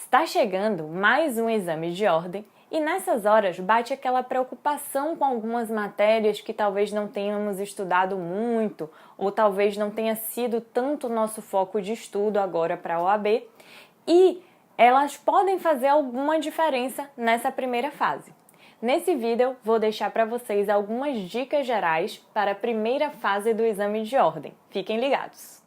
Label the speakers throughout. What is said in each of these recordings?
Speaker 1: Está chegando mais um exame de ordem e nessas horas bate aquela preocupação com algumas matérias que talvez não tenhamos estudado muito ou talvez não tenha sido tanto nosso foco de estudo agora para a OAB e elas podem fazer alguma diferença nessa primeira fase. Nesse vídeo vou deixar para vocês algumas dicas gerais para a primeira fase do exame de ordem. Fiquem ligados!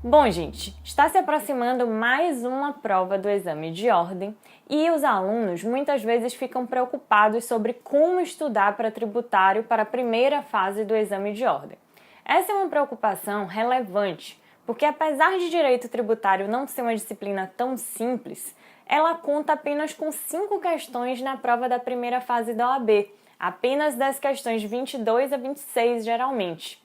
Speaker 1: Bom, gente, está se aproximando mais uma prova do exame de ordem e os alunos muitas vezes ficam preocupados sobre como estudar para tributário para a primeira fase do exame de ordem. Essa é uma preocupação relevante, porque apesar de direito tributário não ser uma disciplina tão simples, ela conta apenas com 5 questões na prova da primeira fase da OAB, apenas das questões 22 a 26 geralmente.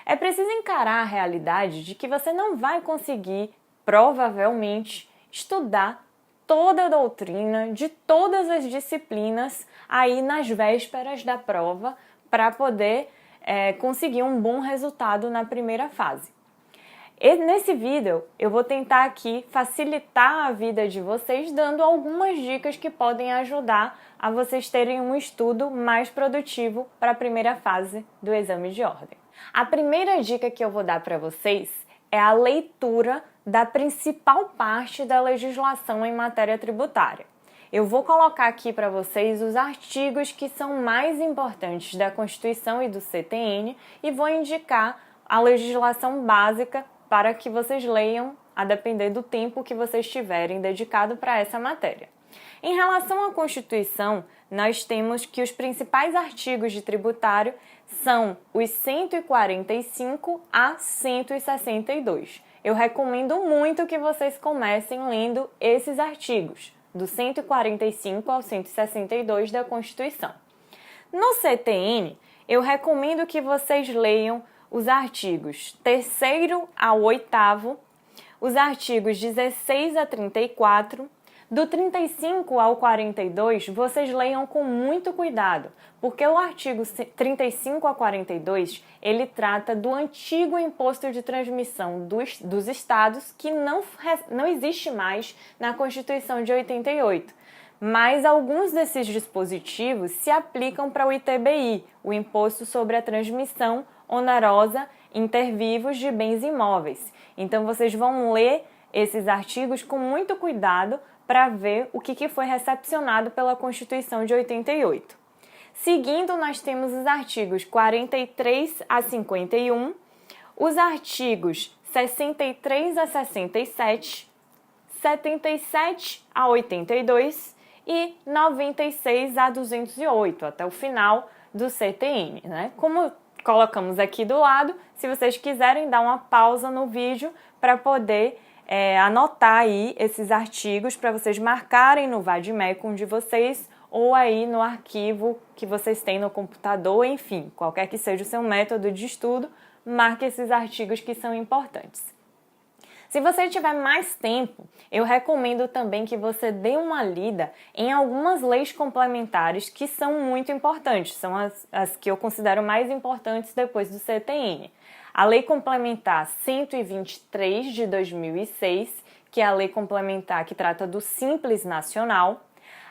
Speaker 1: É preciso encarar a realidade de que você não vai conseguir, provavelmente, estudar toda a doutrina de todas as disciplinas aí nas vésperas da prova para poder conseguir um bom resultado na primeira fase. E nesse vídeo eu vou tentar aqui facilitar a vida de vocês dando algumas dicas que podem ajudar a vocês terem um estudo mais produtivo para a primeira fase do exame de ordem. A primeira dica que eu vou dar para vocês é a leitura da principal parte da legislação em matéria tributária. Eu vou colocar aqui para vocês os artigos que são mais importantes da Constituição e do CTN e vou indicar a legislação básica para que vocês leiam a depender do tempo que vocês tiverem dedicado para essa matéria. Em relação à Constituição, nós temos que os principais artigos de tributário são os 145 a 162. Eu recomendo muito que vocês comecem lendo esses artigos, do 145 ao 162 da Constituição. No CTN, eu recomendo que vocês leiam os artigos 3º ao 8º, os artigos 16 a 34, do 35 ao 42, vocês leiam com muito cuidado, porque o artigo 35 a 42, ele trata do antigo imposto de transmissão dos estados que não existe mais na Constituição de 88. Mas alguns desses dispositivos se aplicam para o ITBI, o Imposto sobre a Transmissão Onerosa Intervivos de Bens Imóveis. Então vocês vão ler esses artigos com muito cuidado para ver o que foi recepcionado pela Constituição de 88. Seguindo, nós temos os artigos 43 a 51, os artigos 63 a 67, 77 a 82 e 96 a 208, até o final do CTN, né? Como colocamos aqui do lado, se vocês quiserem dar uma pausa no vídeo para poder anotar aí esses artigos para vocês marcarem no Vademecum de vocês ou aí no arquivo que vocês têm no computador, enfim, qualquer que seja o seu método de estudo, marque esses artigos que são importantes. Se você tiver mais tempo, eu recomendo também que você dê uma lida em algumas leis complementares que são muito importantes, são as que eu considero mais importantes depois do CTN. A Lei Complementar 123 de 2006, que é a lei complementar que trata do Simples Nacional,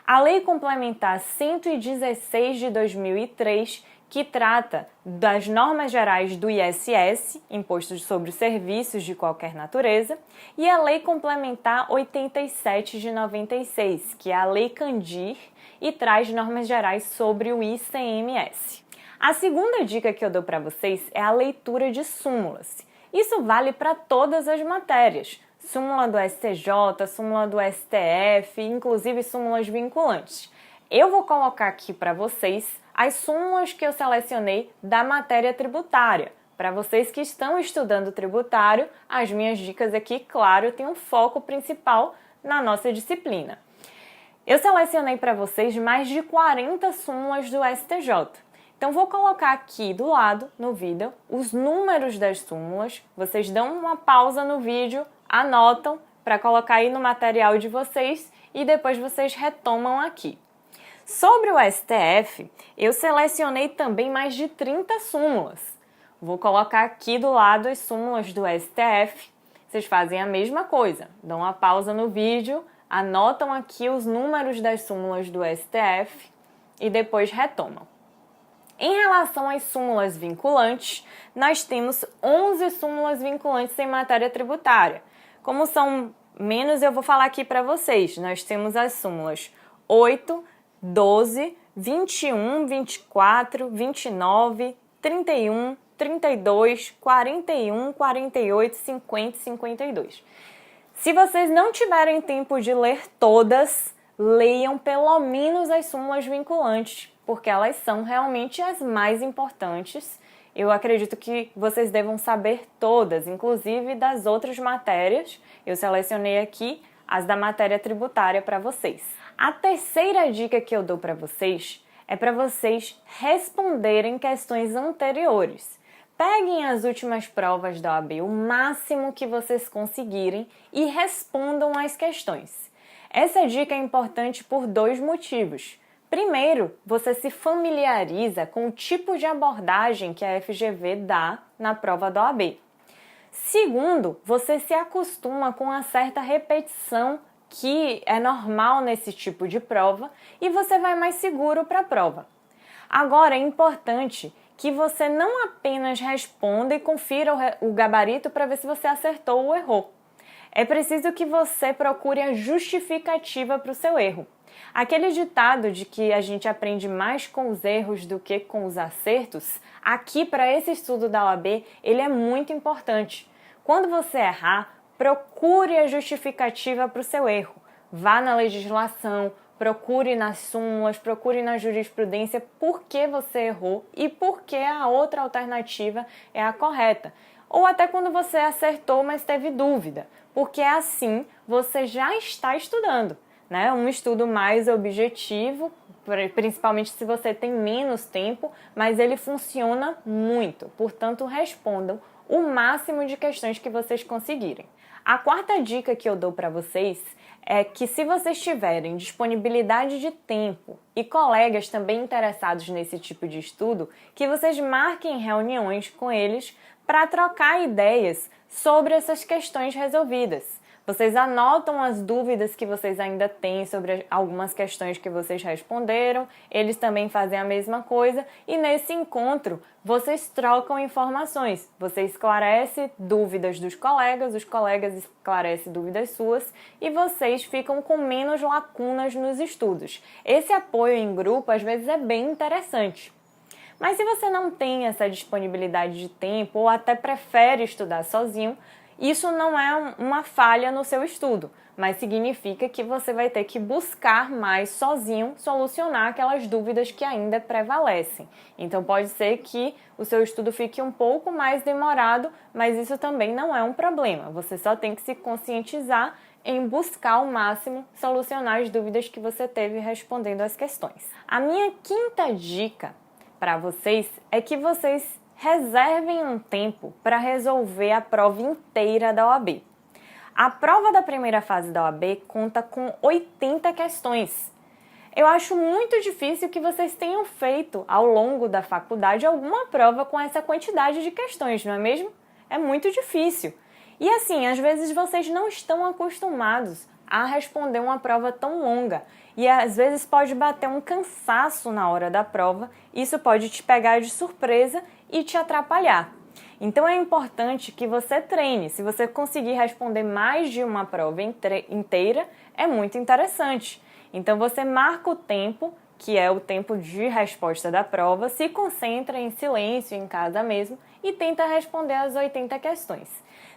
Speaker 1: a Lei Complementar 116 de 2003, que trata das normas gerais do ISS, Imposto sobre Serviços de qualquer natureza, e a Lei Complementar 87 de 96, que é a Lei Candir e traz normas gerais sobre o ICMS. A segunda dica que eu dou para vocês é a leitura de súmulas. Isso vale para todas as matérias, súmula do STJ, súmula do STF, inclusive súmulas vinculantes. Eu vou colocar aqui para vocês as súmulas que eu selecionei da matéria tributária. Para vocês que estão estudando tributário, as minhas dicas aqui, claro, têm um foco principal na nossa disciplina. Eu selecionei para vocês mais de 40 súmulas do STJ. Então, vou colocar aqui do lado, no vídeo, os números das súmulas. Vocês dão uma pausa no vídeo, anotam para colocar aí no material de vocês e depois vocês retomam aqui. Sobre o STF, eu selecionei também mais de 30 súmulas. Vou colocar aqui do lado as súmulas do STF. Vocês fazem a mesma coisa, dão uma pausa no vídeo, anotam aqui os números das súmulas do STF e depois retomam. Em relação às súmulas vinculantes, nós temos 11 súmulas vinculantes em matéria tributária. Como são menos, eu vou falar aqui para vocês. Nós temos as súmulas 8, 12, 21, 24, 29, 31, 32, 41, 48, 50 e 52. Se vocês não tiverem tempo de ler todas, leiam pelo menos as súmulas vinculantes, porque elas são realmente as mais importantes. Eu acredito que vocês devam saber todas, inclusive das outras matérias. Eu selecionei aqui as da matéria tributária para vocês. A terceira dica que eu dou para vocês é para vocês responderem questões anteriores. Peguem as últimas provas da OAB, o máximo que vocês conseguirem, e respondam as questões. Essa dica é importante por dois motivos. Primeiro, você se familiariza com o tipo de abordagem que a FGV dá na prova da OAB. Segundo, você se acostuma com uma certa repetição que é normal nesse tipo de prova e você vai mais seguro para a prova. Agora, é importante que você não apenas responda e confira o gabarito para ver se você acertou ou errou. É preciso que você procure a justificativa para o seu erro. Aquele ditado de que a gente aprende mais com os erros do que com os acertos, aqui para esse estudo da OAB, ele é muito importante. Quando você errar, procure a justificativa para o seu erro. Vá na legislação, procure nas súmulas, procure na jurisprudência por que você errou e por que a outra alternativa é a correta. Ou até quando você acertou, mas teve dúvida, porque assim você já está estudando, né? Um estudo mais objetivo, principalmente se você tem menos tempo, mas ele funciona muito. Portanto, respondam o máximo de questões que vocês conseguirem. A quarta dica que eu dou para vocês é que se vocês tiverem disponibilidade de tempo e colegas também interessados nesse tipo de estudo, que vocês marquem reuniões com eles para trocar ideias sobre essas questões resolvidas. Vocês anotam as dúvidas que vocês ainda têm sobre algumas questões que vocês responderam, eles também fazem a mesma coisa e nesse encontro vocês trocam informações. Você esclarece dúvidas dos colegas, os colegas esclarecem dúvidas suas e vocês ficam com menos lacunas nos estudos. Esse apoio em grupo às vezes é bem interessante. Mas se você não tem essa disponibilidade de tempo ou até prefere estudar sozinho, isso não é uma falha no seu estudo, mas significa que você vai ter que buscar mais sozinho solucionar aquelas dúvidas que ainda prevalecem. Então pode ser que o seu estudo fique um pouco mais demorado, mas isso também não é um problema. Você só tem que se conscientizar em buscar ao máximo solucionar as dúvidas que você teve respondendo as questões. A minha quinta dica para vocês é que vocês reservem um tempo para resolver a prova inteira da OAB. A prova da primeira fase da OAB conta com 80 questões. Eu acho muito difícil que vocês tenham feito ao longo da faculdade alguma prova com essa quantidade de questões, não é mesmo? É muito difícil. E assim, às vezes vocês não estão acostumados a responder uma prova tão longa. E às vezes pode bater um cansaço na hora da prova, isso pode te pegar de surpresa e te atrapalhar. Então é importante que você treine. Se você conseguir responder mais de uma prova inteira, é muito interessante. Então você marca o tempo, que é o tempo de resposta da prova, se concentra em silêncio em casa mesmo e tenta responder as 80 questões.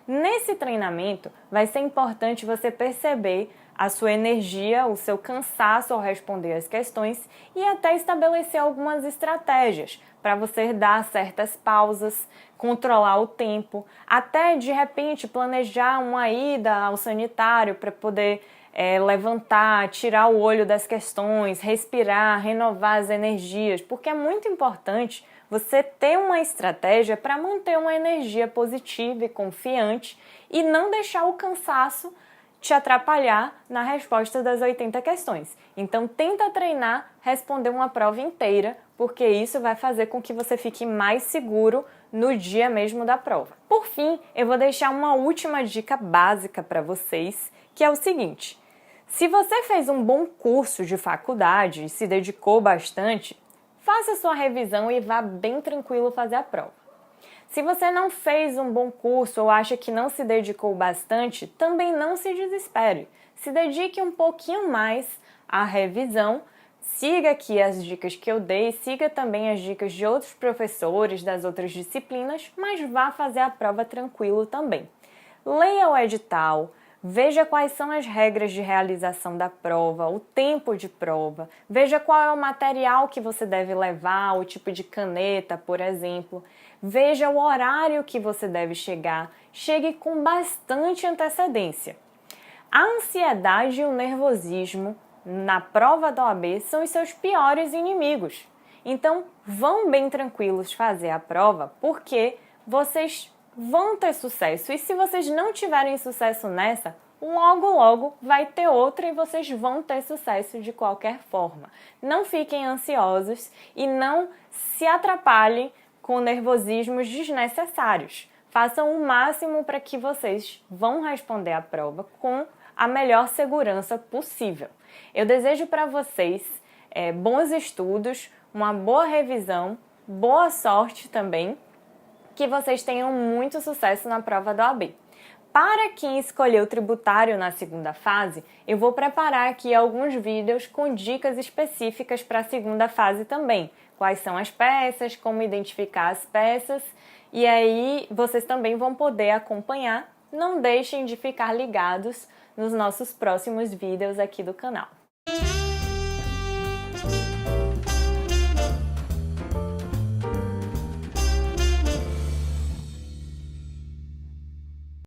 Speaker 1: Nesse treinamento, vai ser importante você perceber a sua energia, o seu cansaço ao responder as questões e até estabelecer algumas estratégias para você dar certas pausas, controlar o tempo, até de repente planejar uma ida ao sanitário para poder levantar, tirar o olho das questões, respirar, renovar as energias, porque é muito importante você ter uma estratégia para manter uma energia positiva e confiante e não deixar o cansaço te atrapalhar na resposta das 80 questões. Então, tenta treinar responder uma prova inteira, porque isso vai fazer com que você fique mais seguro no dia mesmo da prova. Por fim, eu vou deixar uma última dica básica para vocês, que é o seguinte: se você fez um bom curso de faculdade e se dedicou bastante, faça sua revisão e vá bem tranquilo fazer a prova. Se você não fez um bom curso ou acha que não se dedicou bastante, também não se desespere. Se dedique um pouquinho mais à revisão, siga aqui as dicas que eu dei, siga também as dicas de outros professores das outras disciplinas, mas vá fazer a prova tranquilo também. Leia o edital, veja quais são as regras de realização da prova, o tempo de prova, veja qual é o material que você deve levar, o tipo de caneta, por exemplo. Veja o horário que você deve chegar. Chegue com bastante antecedência. A ansiedade e o nervosismo na prova da OAB são os seus piores inimigos. Então, vão bem tranquilos fazer a prova, porque vocês vão ter sucesso. E se vocês não tiverem sucesso nessa, logo vai ter outra e vocês vão ter sucesso de qualquer forma. Não fiquem ansiosos e não se atrapalhem com nervosismos desnecessários. Façam o máximo para que vocês vão responder a prova com a melhor segurança possível. Eu desejo para vocês bons estudos, uma boa revisão, boa sorte também, que vocês tenham muito sucesso na prova da OAB. Para quem escolheu tributário na segunda fase, eu vou preparar aqui alguns vídeos com dicas específicas para a segunda fase também. Quais são as peças, como identificar as peças, e aí vocês também vão poder acompanhar. Não deixem de ficar ligados nos nossos próximos vídeos aqui do canal.